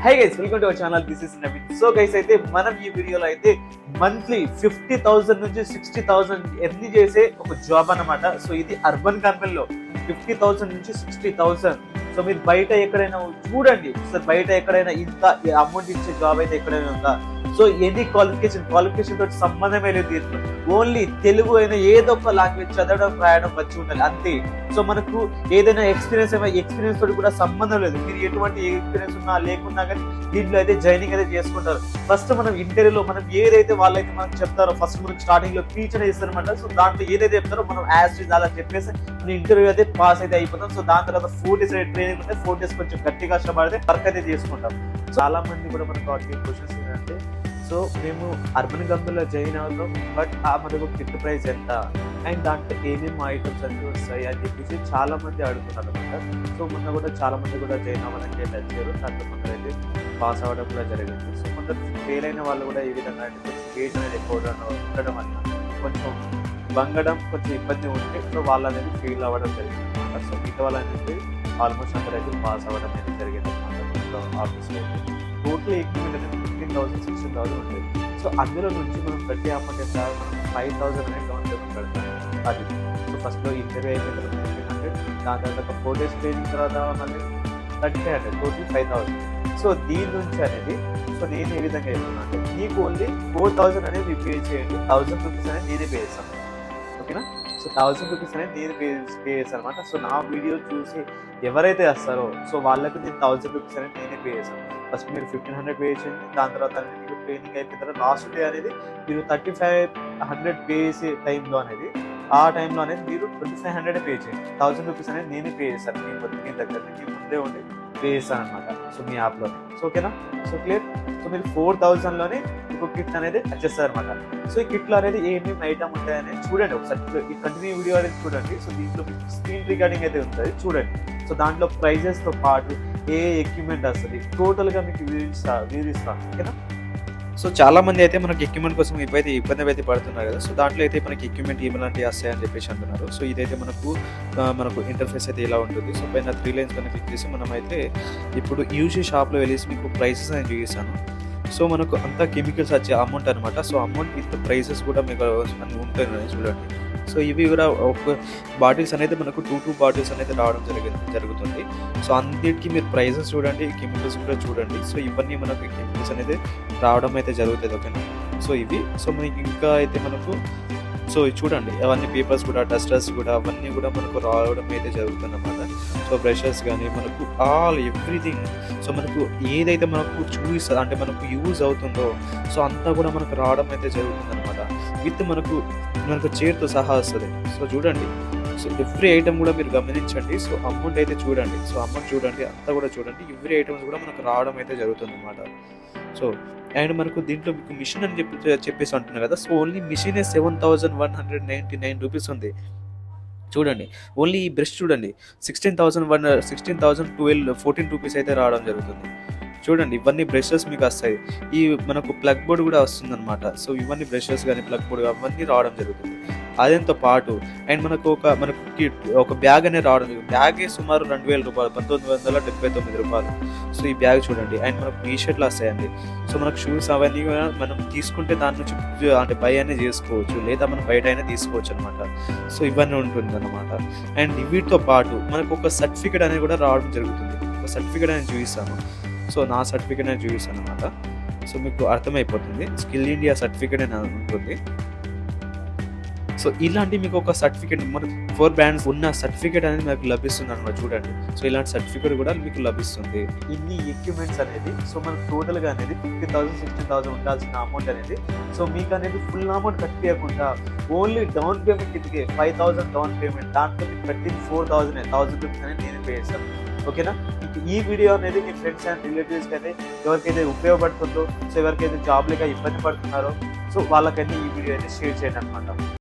Hi guys, welcome to our channel. This is Naveen. So guys, అయితే మనం ఈ వీడియోలో అయితే మంత్లీ 50,000 నుంచి 60,000 ఎర్న్ చేసే ఒక జాబ్ అన్నమాట. సో ఇది అర్బన్ కంపెనీలో 50,000 నుంచి 60,000. సో మీరు బయట ఎక్కడైనా చూడండి, సో బయట ఎక్కడైనా ఇంత అమౌంట్ ఇచ్చే జాబ్ అయితే ఎక్కడైనా ఉందా? సో ఎనీ క్వాలిఫికేషన్ తోటి సంబంధమే లేదు దీంట్లో. ఓన్లీ తెలుగు అయినా ఏదో ఒక లాంగ్వేజ్ చదవడం రాయడం వచ్చి ఉండాలి అంతే. సో మనకు ఏదైనా ఎక్స్పీరియన్స్ తోటి కూడా సంబంధం లేదు. మీరు ఎటువంటి ఎక్స్పీరియన్స్ ఉన్నా లేకున్నా కానీ దీంట్లో అయితే జాయినింగ్ అయితే చేసుకుంటారు. ఫస్ట్ మనం ఇంటర్వ్యూలో మనం ఏదైతే వాళ్ళైతే మనకు చెప్తారో, ఫస్ట్ మనకు స్టార్టింగ్ లో స్పీచ్ అనేది ఇస్తారనమాట. సో దాంట్లో ఏదైతే చెప్తారో మనం యాజ్ ఇస్ అలా చెప్పేసి మన ఇంటర్వ్యూ అయితే పాస్ అయితే అయిపోతాం. సో దాని తర్వాత 4 days ట్రైనింగ్ ఉంటే 4 days కొంచెం గట్టిగా కష్టపడితే వర్క్ అయితే చేసుకుంటాం. చాలా మంది కూడా మనకు అడిగే క్వశ్చన్స్ ఏంటంటే, సో మేము అర్బన్ కంపెనీలో జాయిన్ అవుతాం, బట్ మనకు కిట్ ప్రైస్ ఎంత అండ్ దాంట్లో ఏమేమి ఐటమ్స్ అన్నీ వస్తాయి అని చెప్పేసి చాలా మంది అడుగుతున్నారు అనమాట. సో మొన్న కూడా చాలా మంది కూడా జాయిన్ అవ్వాలని వచ్చారు. దాంట్లో కొందరు అయితే పాస్ అవ్వడం కూడా జరిగింది. సో కొందరు ఫెయిల్ అయిన వాళ్ళు కూడా ఈ విధంగా అంటే కొంచెం ఏజ్ అనేది ఎక్కువ ఉండడం వల్ల కొంచెం వంగడం కొంచెం ఇబ్బంది ఉంటే సో వాళ్ళు అనేది ఫెయిల్ అవ్వడం జరిగింది అనమాట. సో మిగతా వాళ్ళు అనేది ఆల్మోస్ట్ అందరైతే పాస్ అవ్వడం అనేది జరిగింది అనమాట. ఆఫీస్లో అయితే టోటల్ ఎక్విప్మెంట్ అనేది 15,000 16,000 ఉంటుంది. సో అందులో నుంచి మనం కట్టే అమౌంట్ ఎంత, మనం 5,000 అనేది డౌన్ పేమెంట్ కడతాం. అది సో ఫస్ట్లో ఇంటర్వ్యూ అయిపోయిన తర్వాత 1,500, దాని తర్వాత ఒక 4 days ట్రైనింగ్ తర్వాత మళ్ళీ 3,500, టోటల్ 5,000. సో దీని నుంచి అనేది సో నేను ఏ విధంగా చెప్తున్నా అంటే, మీకు ఓన్లీ 4,000 అనేది మీరు పే చేయండి, 1,000 రూపీస్ అనేది నేనే పే చేస్తాను. ఓకేనా? సో 1,000 రూపీస్ అనేది నేను పే చేస్తాను అనమాట. సో నా వీడియో చూసి ఎవరైతే వస్తారో సో వాళ్ళకి నేను 1,000 రూపీస్ అనేది నేనే పే చేస్తాను. ఫస్ట్ మీరు 1,500 పే చేయండి, దాని తర్వాత అనేది మీకు ట్రైనింగ్ అయిపోయిన తర్వాత లాస్ట్ డే అనేది మీరు 3,500 పే చేసే టైంలో అనేది ఆ టైంలో అనేది మీరు 2,500 పే చేయండి. 1,000 రూపీస్ అనేది నేనే పే చేస్తాను. మీ దగ్గర నుంచి ముందే ఉండి పే చేస్తాను అనమాట. సో మీ యాప్లోనే. సో ఓకేనా? So clear. సో మీరు 4,000లోనే ఇంకో కిట్ అనేది వచ్చేస్తారు అనమాట. సో ఈ కిట్లో అనేది ఏమేమి ఐటమ్ ఉంటాయనేది చూడండి ఒకసారి, ఈ కంటిన్యూ వీడియో అనేది చూడండి. సో దీంట్లో స్క్రీన్ రికార్డింగ్ అయితే ఉంటుంది చూడండి. సో దాంట్లో ప్రైజెస్తో పాటు ఏ ఎక్విప్మెంట్ వస్తుంది టోటల్గా మీకు వివరిస్తాను. ఓకేనా? సో చాలా మంది అయితే మనకి ఎక్విప్మెంట్ కోసం ఇబ్బంది అయితే పడుతున్నారు కదా. సో దాంట్లో అయితే మనకి ఎక్విప్మెంట్ ఏమైనా వస్తాయని చెప్పేసి అంటున్నారు. సో ఇదైతే మనకు ఇంటర్ఫేస్ అయితే ఇలా ఉంటుంది. సో పైన 3 lines కనుక క్లిక్ చేసి మనం అయితే ఇప్పుడు యూజీ షాప్లో వెళ్ళేసి మీకు ప్రైసెస్ అని చూపిస్తాను. సో మనకు అంతా కెమికల్స్ వచ్చే అమౌంట్ అనమాట. సో అమౌంట్ విత్ ప్రైసెస్ కూడా మీకు అన్ని ఉంటుంది చూడండి. సో ఇవి కూడా ఒక బాటిల్స్ అనేది మనకు 2 బాటిల్స్ అనేది రావడం జరుగుతుంది. సో అన్నిటికీ మీరు ప్రైసెస్ చూడండి, కెమికల్స్ కూడా చూడండి. సో ఇవన్నీ మనకు కెమికల్స్ అనేది రావడం అయితే జరుగుతుంది. ఓకేనా? సో ఇవి సో మనకి ఇంకా అయితే మనకు సో చూడండి అవన్నీ పేపర్స్ కూడా, డస్టర్స్ కూడా అవన్నీ కూడా మనకు రావడం అయితే జరుగుతుంది అన్నమాట. సో బ్రషెస్ కానీ మనకు ఎవ్రీథింగ్ సో మనకు ఏదైతే మనకు చూపిస్తుంది అంటే మనకు యూజ్ అవుతుందో సో అంతా కూడా మనకు రావడం అయితే జరుగుతుంది అనమాట. విత్ మనకు చైర్తో సహా వస్తుంది. సో చూడండి, సో ఎవ్రీ ఐటమ్ కూడా మీరు గమనించండి. సో అమౌంట్ అయితే చూడండి, సో అమౌంట్ చూడండి, అంతా కూడా చూడండి. ఎవ్రీ ఐటమ్స్ కూడా మనకు రావడం అయితే జరుగుతుంది అనమాట. సో అండ్ మనకు దీంట్లో మీకు మిషన్ అని చెప్పేసి అంటున్నారు కదా. సో ఓన్లీ మిషనే 7,199 రూపీస్ ఉంది చూడండి. ఓన్లీ ఈ బ్రష్ చూడండి 16,014 రూపీస్ అయితే రావడం జరుగుతుంది చూడండి. ఇవన్నీ బ్రషెస్ మీకు వస్తాయి. ఈ మనకు ప్లగ్ బోర్డ్ కూడా వస్తుంది అనమాట. సో ఇవన్నీ బ్రషెస్ కానీ ప్లగ్ బోర్డ్ అవన్నీ రావడం జరుగుతుంది. అదేంతో పాటు అండ్ మనకు ఒక బ్యాగ్ అనేది రావడం జరుగుతుంది. బ్యాగే సుమారు 2,000 రూపాయలు, 1,979 రూపాయలు. సో ఈ బ్యాగ్ చూడండి. అండ్ మనకు టీ షర్ట్లు వస్తాయండి. సో మనకు షూస్ అవన్నీ మనం తీసుకుంటే దాని నుంచి అంటే బై అనేది చేసుకోవచ్చు, లేదా మనం బయట అయినా తీసుకోవచ్చు అనమాట. సో ఇవన్నీ ఉంటుంది అనమాట. అండ్ వీటితో పాటు మనకు ఒక సర్టిఫికేట్ అనేది కూడా రావడం జరుగుతుంది. ఒక సర్టిఫికేట్ అనేది చూపిస్తాను. సో నా సర్టిఫికేట్ అనేది చూపిస్తాను అనమాట. సో మీకు అర్థమైపోతుంది. స్కిల్ ఇండియా సర్టిఫికేట్ అనేది ఉంటుంది. సో ఇలాంటి మీకు ఒక సర్టిఫికేట్, మన 4 brands ఉన్న సర్టిఫికేట్ అనేది మీకు లభిస్తుంది అనమాట చూడండి. సో ఇలాంటి సర్టిఫికేట్ కూడా మీకు లభిస్తుంది. ఇన్ని ఎక్విప్మెంట్స్ అనేది సో మనకు టోటల్గా అనేది 50,000 60,000 ఉండాల్సిన అమౌంట్ అనేది సో మీకు అనేది ఫుల్ అమౌంట్ కట్టేయకుండా ఓన్లీ డౌన్ పేమెంట్ కిందకే 5,000 డౌన్ పేమెంట్, దాంట్లో మీకు కట్టింది 4,000 రూపీస్ అనేది నేను పే చేస్తాను. ఓకేనా? ఈ వీడియో అనేది మీ ఫ్రెండ్స్ అండ్ రిలేటివ్స్కి అయితే ఎవరికైతే ఉపయోగపడుతుందో, సో ఎవరికైతే జాబ్ లేక ఇబ్బంది పడుతున్నారో సో వాళ్ళకైతే ఈ వీడియో అయితే షేర్ చేయండి అనమాట.